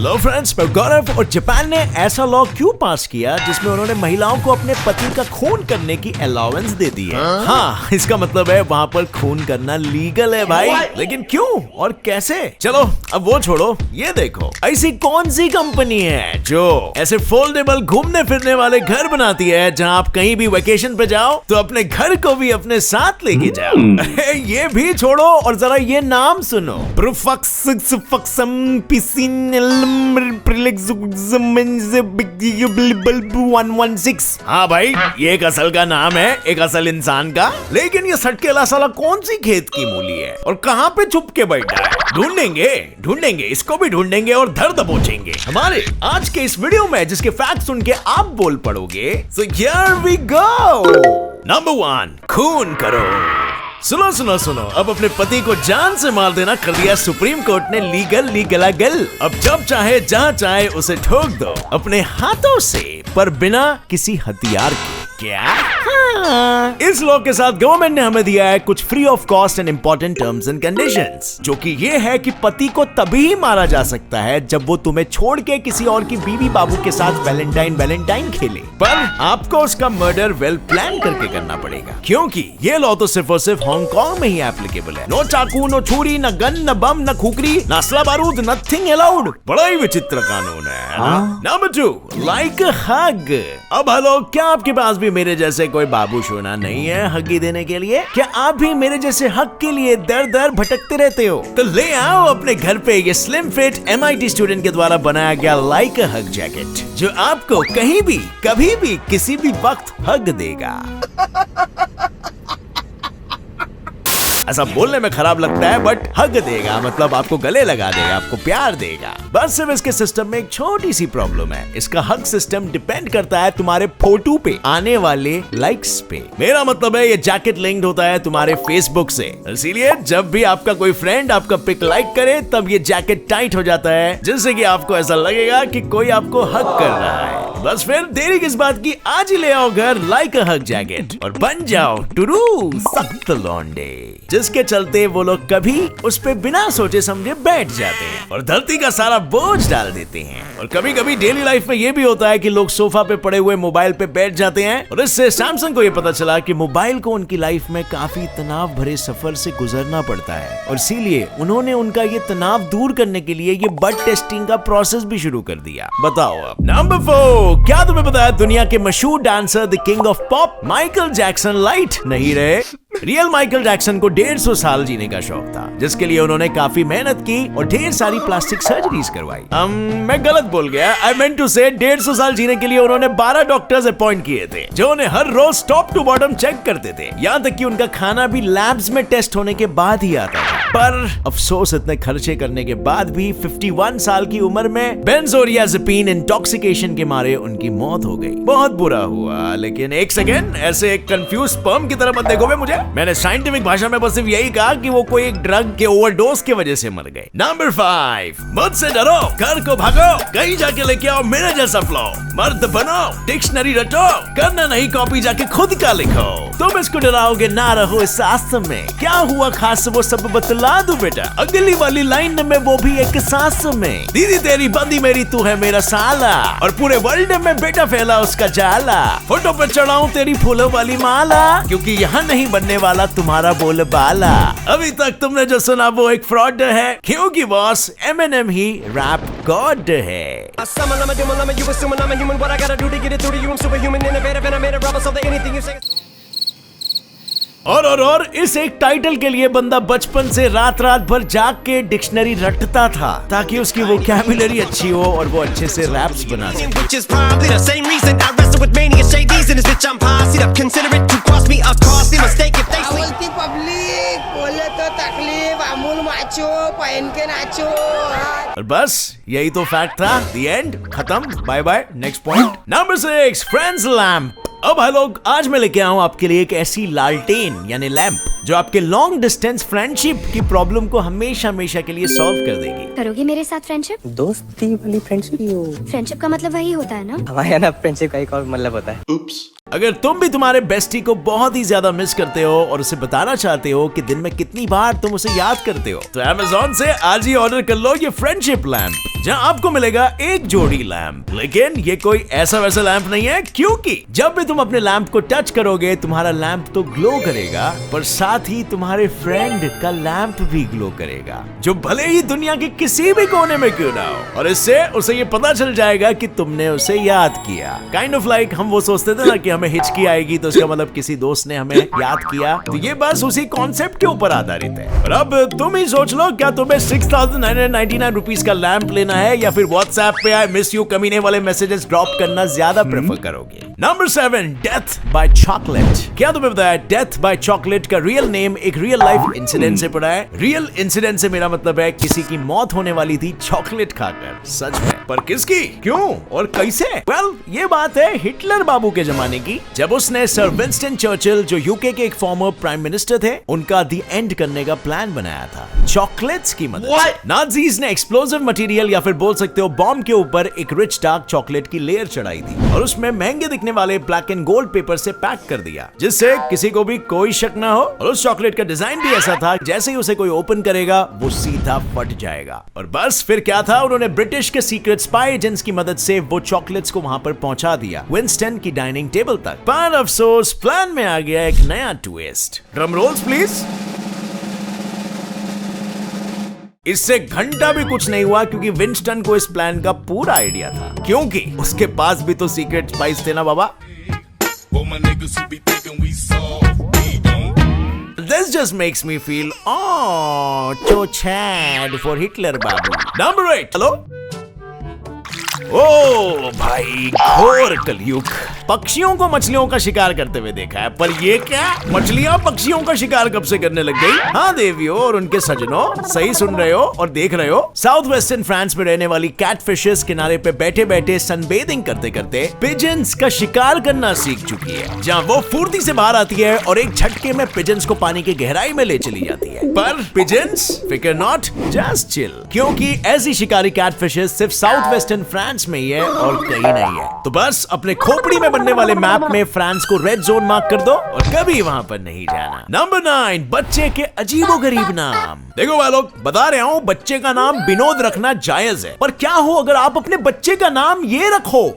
Hello friends, मैं गौरव। और Japan ने ऐसा लॉ क्यों पास किया जिसमें उन्होंने महिलाओं को अपने पति का खून करने की अलाउंस दे दी है? हाँ, इसका मतलब है वहाँ पर खून करना लीगल है भाई। लेकिन क्यों और कैसे? चलो अब वो छोड़ो, ये देखो ऐसी कौन सी कंपनी है जो ऐसे फोल्डेबल घूमने फिरने वाले घर बनाती है जहाँ आप कहीं भी वेकेशन पे जाओ तो अपने घर को भी अपने साथ लेके जाओ। ये भी छोड़ो और जरा ये नाम सुनो, हाँ भाई, ये एक असल का नाम है, एक असल इंसान का। लेकिन ये सटकेला साला कौन सी खेत की मूली है और कहाँ पे छुप के बैठा है? ढूंढेंगे, इसको भी ढूंढेंगे और धर दबोचेंगे हमारे आज के इस वीडियो में, जिसके फैक्ट सुन के आप बोल पड़ोगे। So here we go। Number 1, खून करो। सुनो, अब अपने पति को जान से मार देना कर दिया सुप्रीम कोर्ट ने लीगल। अब जब चाहे जहाँ चाहे उसे ठोक दो अपने हाथों से, पर बिना किसी हथियार के। क्या? हाँ। इस लॉ के साथ गवर्नमेंट ने हमें दिया है कुछ free of cost and important terms and conditions, जो कि ये है कि पति को तभी ही मारा जा सकता है जब वो तुम्हें छोड़ के किसी और की बीवी बाबू के साथ वैलेंटाइन खेले। पर आपको उसका मर्डर वेल प्लान करके करना पड़ेगा, क्योंकि ये लॉ तो सिर्फ और सिर्फ हांगकांग में ही एप्लीकेबल है। नो चाकू, नो छुरी, न गन, न बम, न खुकरी, न असला बारूद, नथिंग अलाउड। बड़ा ही विचित्र कानून है। नंबर 2, लाइक हग। अब हेलो, क्या आपके पास भी मेरे जैसे कोई बाबू सोना नहीं है हगी देने के लिए? क्या आप भी मेरे जैसे हक के लिए दर भटकते रहते हो? तो ले आओ अपने घर पे ये स्लिम फिट MIT स्टूडेंट के द्वारा बनाया गया लाइक अ हग जैकेट, जो आपको कहीं भी, कभी भी, किसी भी वक्त हग देगा। ऐसा बोलने में खराब लगता है, बट हग देगा मतलब आपको गले लगा देगा, आपको प्यार देगा। बस सिर्फ इसके सिस्टम में एक छोटी सी प्रॉब्लम है। इसका हग सिस्टम डिपेंड करता है तुम्हारे फोटो पे आने वाले लाइक्स पे। मेरा मतलब है ये जैकेट लिंक्ड होता है तुम्हारे फेसबुक से, इसीलिए जब भी आपका कोई फ्रेंड आपका पिक लाइक करे तब ये जैकेट टाइट हो जाता है, जिससे कि आपको ऐसा लगेगा कि कोई आपको हग कर रहा है। बस फिर देरी किस बात की, आज ही ले आओ घर लाइक अ हग जैकेट और बन जाओ टुरू सख्त लौंडे, जिसके चलते वो लोग कभी उस पे बिना सोचे समझे बैठ जाते हैं और धरती का सारा बोझ डाल देते हैं। और कभी कभी डेली लाइफ में ये भी होता है कि लोग सोफा पे पड़े हुए मोबाइल पे बैठ जाते हैं, और इससे सैमसंग को ये पता चला कि मोबाइल को उनकी लाइफ में काफी तनाव भरे सफर से गुजरना पड़ता है, और इसीलिए उन्होंने उनका ये तनाव दूर करने के लिए ये बड टेस्टिंग का प्रोसेस भी शुरू कर दिया। बताओ अब। नंबर 4, क्या तुम्हें पता है दुनिया के मशहूर dancer the king of pop Michael Jackson light नहीं रहे? रियल माइकल जैक्सन को 150 साल जीने का शौक था, जिसके लिए उन्होंने काफी मेहनत की और ढेर सारी प्लास्टिक सर्जरीज करवाई। मैं गलत बोल गया, आई मेंट टू से 150 साल जीने के लिए उन्होंने 12 डॉक्टर्स अपॉइंट किए थे, जो उन्हें हर रोज टॉप टू बॉटम चेक करते थे। यहाँ तक कि उनका खाना भी लैब्स में टेस्ट होने के बाद ही आता था। पर अफसोस, इतने खर्चे करने के बाद भी 51 साल की उम्र में बेंजोडियाजेपिन इंटॉक्सिकेशन के मारे उनकी मौत हो गई। बहुत बुरा हुआ। लेकिन एक सेकेंड, ऐसे एक कंफ्यूज स्पर्म की तरह मत देखो बे मुझे। मैंने साइंटिफिक भाषा में बस सिर्फ यही कहा कि वो कोई एक ड्रग के ओवरडोज की वजह से मर गए। नंबर 5, मुझसे डरो, घर को भागो, कहीं जाके लेके आओ मेरे जैसा फ्लो, मर्द बनो, डिक्शनरी रटो, करना नहीं कॉपी जाके खुद का लिखो। तुम इसको डराओगे ना, रहो इस आसम में। क्या हुआ खास वो सब बतला दूं बेटा, अगली वाली लाइन में वो भी एक सांस में। दीदी तेरी बंदी मेरी, तू है मेरा साला, और पूरे वर्ल्ड में बेटा फैला उसका जाला। फोटो पे चढ़ाऊं तेरी फूलों वाली माला, क्योंकि यहाँ नहीं बनने वाला तुम्हारा बोलबाला। अभी तक तुमने जो सुना वो एक फ्रॉड है, क्योंकि बॉस Eminem ही रैप गॉड है। और इस एक टाइटल के लिए बंदा बचपन से रात भर जाग के डिक्शनरी रटता था, ताकि उसकी वोकैबुलरी अच्छी हो और वो अच्छे से रैप्स बना सके। और बस यही तो फैक्ट था। द एंड, खत्म, bye bye, next point. Number 6, friends lamp. अब हेलो, आज मैं लेके आऊँ आपके लिए एक ऐसी लालटेन यानी लैंप, जो आपके लॉन्ग डिस्टेंस फ्रेंडशिप की प्रॉब्लम को हमेशा के लिए सॉल्व कर देगी। करोगे मेरे साथ फ्रेंडशिप? दोस्ती वाली फ्रेंडशिप। फ्रेंडशिप का मतलब वही होता है ना? हमारे यहाँ ना फ्रेंडशिप का एक और मतलब होता है। Oops. अगर तुम भी तुम्हारे बेस्टी को बहुत ही ज्यादा मिस करते हो और उसे बताना चाहते हो कि दिन में कितनी बार तुम उसे याद करते हो, तो Amazon से आज ही ऑर्डर कर लो ये फ्रेंडशिप लैंप, जहां आपको मिलेगा एक जोड़ी लैंप। लेकिन ये कोई ऐसा वैसा लैंप नहीं है, क्योंकि जब भी तुम अपने लैंप को टच करोगे तुम्हारा लैंप तो ग्लो करेगा, पर साथ ही तुम्हारे फ्रेंड का लैंप भी ग्लो करेगा, जो भले ही दुनिया के किसी भी कोने में क्यों ना हो। और इससे उसे ये पता चल जाएगा कि तुमने उसे याद किया। काइंड ऑफ लाइक हम वो सोचते थे ना कि हमें हिचकी आएगी तो उसका मतलब किसी दोस्त ने हमें याद किया, तो ये बस उसी कॉन्सेप्ट के ऊपर आधारित है। और अब तुम ही सोच लो, क्या तुम्हें 6,999 रुपीज का लैंप लेना है या फिर व्हाट्सएप पे आई मिस यू कमीने वाले मैसेजेस ड्रॉप करना ज्यादा प्रेफर करोगे? Number 7, death by chocolate. क्या तुम्हें पता है डेथ बाय चॉकलेट का रियल नेम एक रियल लाइफ इंसिडेंट से पड़ा है? रियल इंसिडेंट से मेरा मतलब है किसी की मौत होने वाली थी चॉकलेट खाकर, सच में। पर किसकी, क्यों और कैसे? वेल, ये बात है हिटलर बाबू के जमाने की, जब उसने सर विंस्टन चर्चिल, जो यूके के एक फॉर्मर प्राइम मिनिस्टर थे, उनका दी एंड करने का प्लान बनाया था चॉकलेट्स की मदद से। नाजीज ने एक्सप्लोसिव मटेरियल या फिर बोल सकते हो बॉम्ब के ऊपर एक रिच डार्क चॉकलेट की लेयर चढ़ाई थी और उसमें महंगे दिखने वाले ब्लैक एंड गोल्ड पेपर से पैक कर दिया, जिससे किसी को भी कोई शक ना हो। और उस चॉकलेट का डिजाइन भी ऐसा था, जैसे ही उसे कोई ओपन करेगा वो सीधा फट जाएगा। और बस फिर क्या था, उन्होंने ब्रिटिश के सीक्रेट स्पाई एजेंट्स की मदद से वो चॉकलेट्स को वहां पर पहुंचा दिया, विंस्टन की डाइनिंग टेबल तक। पर अफसोस प्लान में आ गया एक नया ट्विस्ट। Drum roles please. इससे घंटा भी कुछ नहीं हुआ, क्योंकि विंस्टन को इस प्लान का पूरा आइडिया था, क्योंकि उसके पास भी तो सीक्रेट स्पाइस थे ना बाबा। This just makes me feel so sad for Hitler बाबू। Number 8, hello. ओ भाई, घोर कलयुग। पक्षियों को मछलियों का शिकार करते हुए देखा है, पर ये क्या, मछलियां पक्षियों का शिकार कब से करने लग गई? हाँ देवियों और उनके सजनों, सही सुन रहे हो और देख रहे हो। साउथ वेस्टर्न फ्रांस में रहने वाली कैटफिशेस किनारे पे बैठे बैठे सनबेदिंग करते करते पिजन्स का शिकार करना सीख चुकी है, जहाँ वो फुर्ती से बाहर आती है और एक झटके में पिजन्स को पानी की गहराई में ले चली जाती है। पर पिजन्स फिकर नॉट, जस्ट चिल, क्योंकि ऐसी शिकारी कैटफिशेस सिर्फ साउथ वेस्टर्न फ्रांस में ही है और कहीं नहीं है। तो बस अपने खोपड़ी में बनने वाले मैप में फ्रांस को रेड जोन मार्क कर दो और कभी वहां पर नहीं जाना। नंबर 9, बच्चे के अजीबोगरीब नाम। देखो भाई लोग, बता रहा हूँ, बच्चे का नाम विनोद रखना जायज है, पर क्या हो अगर आप अपने बच्चे का नाम ये रखो,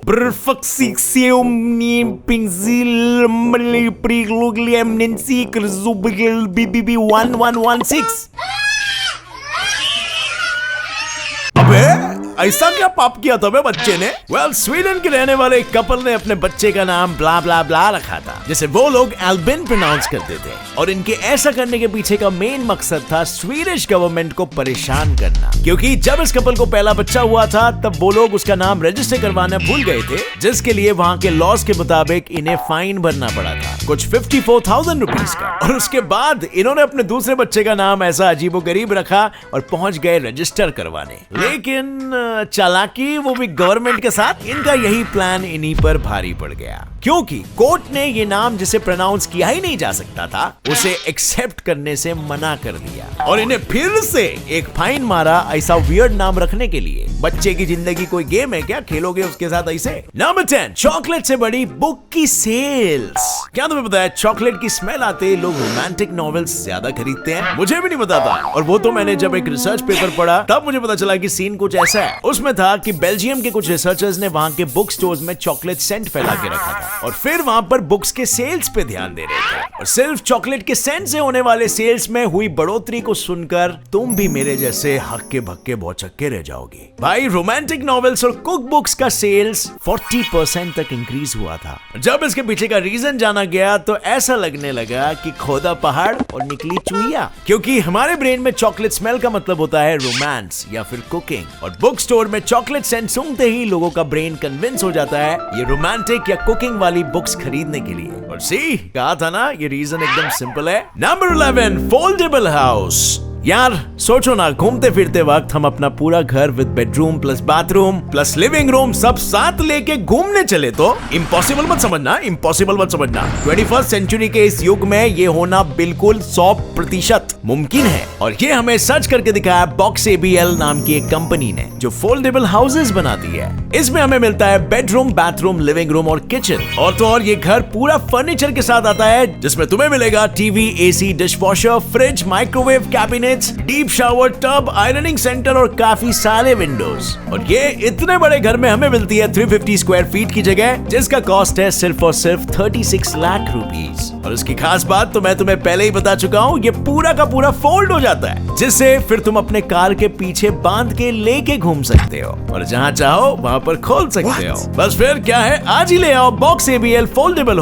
अबे ऐसा क्या पाप किया था बच्चे ने? वेल, स्वीडन के रहने वाले एक कपल ने अपने बच्चे का नाम ब्ला ब्ला ब्ला रखा था, जिसे वो लोग एल्बिन प्रोनाउंस करते थे। और इनके ऐसा करने के पीछे का मेन मकसद था स्वीडिश गवर्नमेंट को परेशान करना, क्योंकि जब इस कपल को पहला बच्चा हुआ था तब वो लोग उसका नाम रजिस्टर करवाना भूल गए थे, जिसके लिए वहाँ के लॉज के मुताबिक इन्हें फाइन भरना पड़ा था, कुछ 54,000 रुपीज का। और उसके बाद इन्होंने अपने दूसरे बच्चे का नाम ऐसा अजीबोगरीब रखा और पहुंच गए रजिस्टर करवाने। लेकिन चालाकी, वो भी गवर्नमेंट के साथ, इनका यही प्लान इन्हीं पर भारी पड़ गया, क्योंकि कोर्ट ने ये नाम जिसे प्रोनाउंस किया ही नहीं जा सकता था उसे एक्सेप्ट करने से मना कर दिया और इन्हें फिर से एक फाइन मारा ऐसा वियर्ड नाम रखने के लिए। बच्चे की जिंदगी कोई गेम है क्या, खेलोगे उसके साथ ऐसे? नंबर 10, चॉकलेट से बड़ी बुक की सेल्स। क्या तुम्हें पता है चॉकलेट की स्मेल आते ही लोग रोमांटिक नॉवेल्स ज्यादा खरीदते हैं? मुझे भी नहीं पता था, और वो तो मैंने जब एक रिसर्च पेपर पढ़ा तब मुझे पता चला कि सीन कुछ ऐसा है। उसमें था कि बेल्जियम के कुछ रिसर्चर्स ने वहां के बुक स्टोर्स में चॉकलेट सेंट फैला के रखा था और फिर वहां पर बुक्स के सेल्स पे ध्यान दे रहे थे। और सिर्फ चॉकलेट के सेंट से होने वाले सेल्स में हुई बढ़ोतरी को सुनकर तुम भी मेरे जैसे हक्के भक्के भौचक्के रह जाओगे। भाई, रोमांटिक नॉवेल्स और कुक बुक्स का सेल्स 40% तक इंक्रीज हुआ था। जब इसके पीछे का रीजन जाना गया तो ऐसा लगने लगा कि खोदा पहाड़ और निकली चुईया, क्योंकि हमारे ब्रेन में चॉकलेट स्मेल का मतलब होता है रोमांस या फिर कुकिंग, और बुक स्टोर में चॉकलेट सेंट सूंघते ही लोगों का ब्रेन कन्विंस हो जाता है ये रोमांटिक या कुकिंग वाली बुक्स खरीदने के लिए। और सी, कहा था ना, ये रीजन एकदम सिंपल है। Number 11, foldable house. यार सोचो ना, घूमते फिरते वक्त हम अपना पूरा घर with bedroom plus bathroom plus living room सब साथ लेके घूमने चले तो इम्पॉसिबल मत समझना, इम्पॉसिबल मत समझना। 21st सेंचुरी के इस युग में ये होना बिल्कुल 100% मुमकिन है। और ये हमें सर्च करके दिखाया बॉक्स ABL नाम की एक कंपनी ने, जो फोल्डेबल हाउसेस बनाती है। इसमें हमें मिलता है बेडरूम, बाथरूम, लिविंग रूम और किचन। और तो और ये घर पूरा फर्नीचर के साथ आता है, जिसमें तुम्हें मिलेगा TV, AC, dishwasher, fridge, microwave, cabinets, deep shower, tub, ironing centre और काफी सारे विंडोज। और ये इतने बड़े घर में हमें मिलती है 350 स्क्वायर फीट की जगह, जिसका कॉस्ट है सिर्फ और सिर्फ 36 लाख रुपीस। और इसकी खास बात तो मैं तुम्हें पहले ही बता चुका हूँ, ये पूरा का पूरा फोल्ड हो जाता है, जिससे फिर तुम अपने कार के पीछे बांध के लेके घूम सकते हो और जहाँ चाहो वहाँ पर खोल सकते हो। बस फिर क्या है, आज ही ले आओ बॉक्स ABL फोल्डेबल